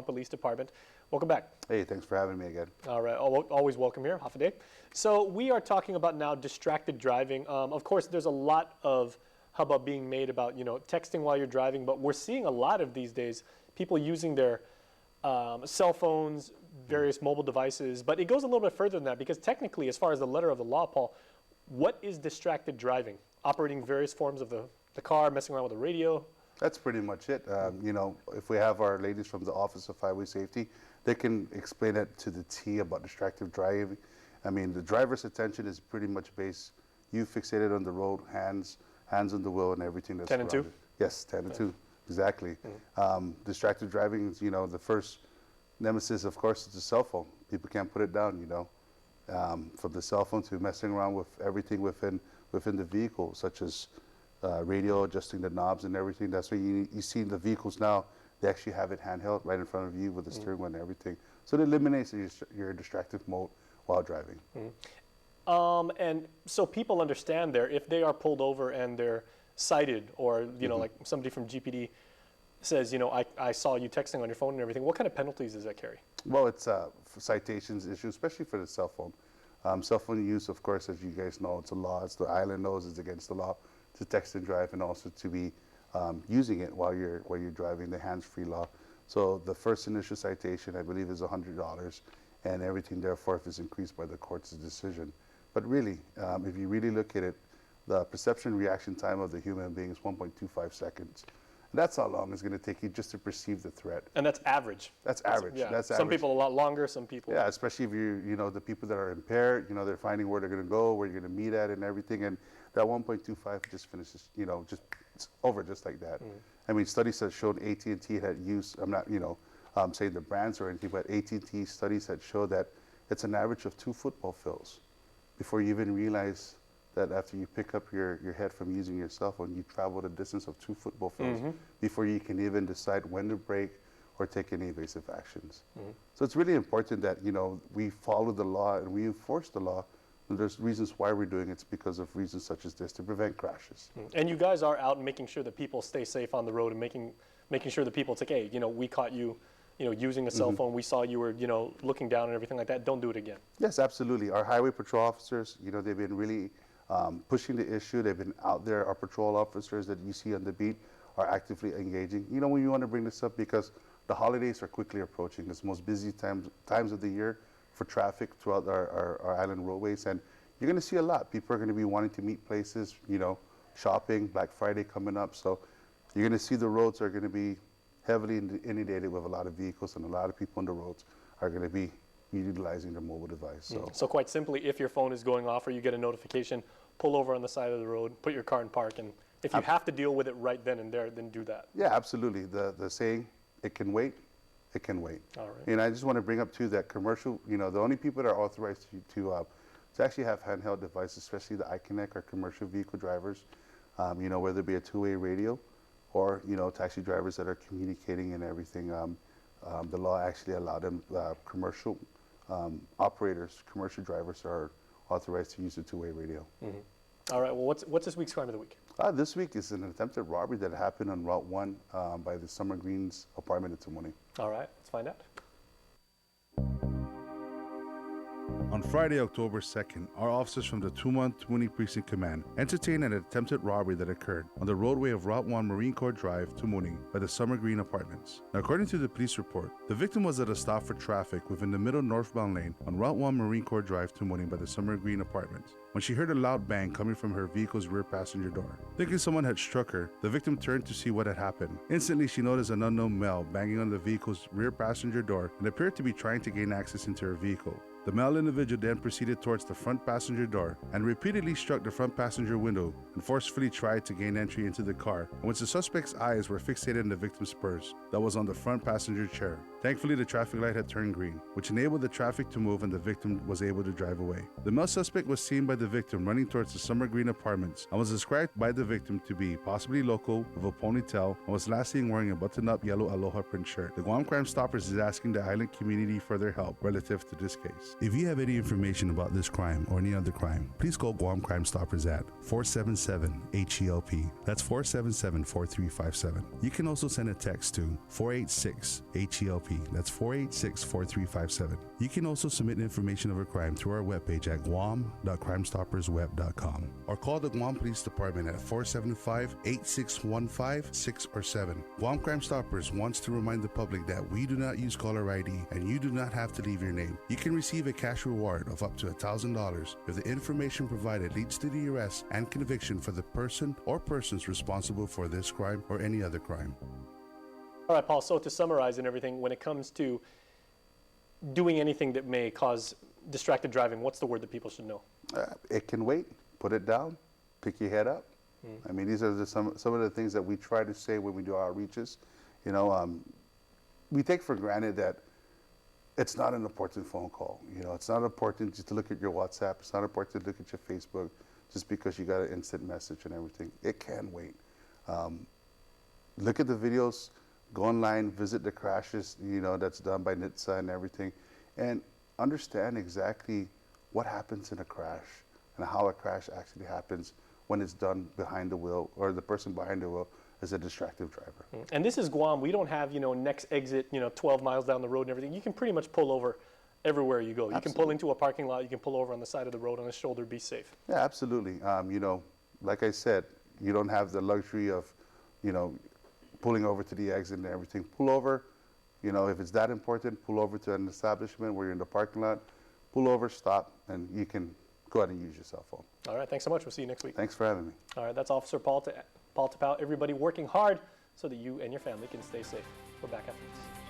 Police Department. Welcome back. Hey, thanks for having me again. All right, always welcome here, Hafaday. So we are talking about now distracted driving. Of course, there's a lot of hubbub being made about texting while you're driving, but we're seeing a lot of these days people using their cell phones, various mobile devices. But it goes a little bit further than that because technically, as far as the letter of the law, Paul, what is distracted driving? Operating various forms of the car, messing around with the radio. That's pretty much it. If we have our ladies from the Office of Highway Safety, they can explain it to the T about distracted driving. I mean, the driver's attention is pretty much based, you fixated on the road, hands on the wheel and everything that's 10 and 2? Yes, 10 and 2, exactly. Distracted driving is, the first nemesis, of course, is the cell phone. People can't put it down, from the cell phone to messing around with everything within the vehicle, such as radio, adjusting the knobs and everything. That's why you see the vehicles now, they actually have it handheld right in front of you with the steering wheel and everything. So it eliminates your distractive mode while driving. And so people understand there, if they are pulled over and they're cited or, like somebody from GPD says, I saw you texting on your phone and everything, what kind of penalties does that carry? Well, it's a citations issue, especially for the cell phone. Cell phone use, of course, as you guys know, it's a law. It's the island knows it's against the law to text and drive, and also to be using it while you're driving, the hands-free law. So the first initial citation, I believe, is $100, and everything therefore is increased by the court's decision. But really, if you really look at it, the perception reaction time of the human being is 1.25 seconds. And that's how long it's going to take you just to perceive the threat. And that's average. That's average. Yeah. That's some average. people a lot longer, some people. Yeah, especially if the people that are impaired, they're finding where they're going to go, where you're going to meet at and everything. And that 1.25 just finishes, it's over just like that. I mean, studies have shown AT&T had used, I'm not, saying the brands or anything, but AT&T studies had showed that it's an average of 2 football fields before you even realize that after you pick up your head from using your cell phone, you travel a distance of 2 football fields before you can even decide when to brake or take any evasive actions. So it's really important that, we follow the law and we enforce the law. And there's reasons why we're doing it. It's because of reasons such as this, to prevent crashes. And you guys are out making sure that people stay safe on the road and making sure that people, it's like, hey, we caught you, using a cell phone. We saw you were, looking down and everything like that. Don't do it again. Yes, absolutely. Our highway patrol officers, they've been really pushing the issue. They've been out there. Our patrol officers that you see on the beat are actively engaging. When you want to bring this up, because the holidays are quickly approaching. It's the most busy times of the year for traffic throughout our island roadways, and you're going to see a lot. People are going to be wanting to meet places, shopping, Black Friday coming up, so you're going to see the roads are going to be heavily inundated with a lot of vehicles, and a lot of people on the roads are going to be utilizing their mobile device. So quite simply, if your phone is going off or you get a notification, pull over on the side of the road, put your car in park, and if you have to deal with it right then and there, then do that. Yeah, absolutely. The saying, it can wait. It can wait. All right. And I just want to bring up too that commercial, the only people that are authorized to actually have handheld devices, especially the iConnect, are commercial vehicle drivers, whether it be a two-way radio or, taxi drivers that are communicating and everything. The law actually allowed them, commercial operators, commercial drivers are authorized to use the two-way radio. All right, well, what's this week's crime of the week? This week is an attempted robbery that happened on Route 1 by the Summer Greens apartment in Tumuni. All right, let's find out. On Friday, October 2nd, our officers from the Tumuni Precinct Command entertained an attempted robbery that occurred on the roadway of Route 1 Marine Corps Drive, Tumuni, by the Summer Green Apartments. Now, according to the police report, the victim was at a stop for traffic within the middle northbound lane on Route 1 Marine Corps Drive, Tumuni, by the Summer Green Apartments, when she heard a loud bang coming from her vehicle's rear passenger door. Thinking someone had struck her, the victim turned to see what had happened. Instantly, she noticed an unknown male banging on the vehicle's rear passenger door and appeared to be trying to gain access into her vehicle. The male individual then proceeded towards the front passenger door and repeatedly struck the front passenger window and forcefully tried to gain entry into the car, in which the suspect's eyes were fixated on the victim's purse that was on the front passenger chair. Thankfully, the traffic light had turned green, which enabled the traffic to move and the victim was able to drive away. The male suspect was seen by the victim running towards the Summer Green Apartments and was described by the victim to be possibly local, with a ponytail, and was last seen wearing a button-up yellow Aloha print shirt. The Guam Crime Stoppers is asking the island community for their help relative to this case. If you have any information about this crime or any other crime, please call Guam Crime Stoppers at 477-HELP. That's 477-4357. You can also send a text to 486-HELP. fee. That's 486-4357. You can also submit information of a crime through our webpage at guam.crimestoppersweb.com or call the Guam Police Department at 475-8615, 6 or 7. Guam Crime Stoppers wants to remind the public that we do not use caller ID and you do not have to leave your name. You can receive a cash reward of up to $1,000 if the information provided leads to the arrest and conviction for the person or persons responsible for this crime or any other crime. All right, Paul, so to summarize and everything, when it comes to doing anything that may cause distracted driving, what's the word that people should know? It can wait. Put it down. Pick your head up. I mean, these are some of the things that we try to say when we do our outreaches. You know, we take for granted that it's not an important phone call. You know, it's not important just to look at your WhatsApp. It's not important to look at your Facebook just because you got an instant message and everything. It can wait. Look at the videos. Go online, visit the crashes, you know, that's done by NHTSA and everything, and understand exactly what happens in a crash and how a crash actually happens when it's done behind the wheel or the person behind the wheel is a distracted driver. And this is Guam. We don't have, next exit, 12 miles down the road and everything. You can pretty much pull over everywhere you go. You can pull into a parking lot. You can pull over on the side of the road on the shoulder, be safe. Yeah, absolutely. Like I said, you don't have the luxury of, pulling over to the exit and everything. Pull over, if it's that important, pull over to an establishment where you're in the parking lot, pull over, stop, and you can go ahead and use your cell phone. All right, thanks so much. We'll see you next week. Thanks for having me. All right, that's Officer Paul Tapao, everybody working hard so that you and your family can stay safe. We're back after this.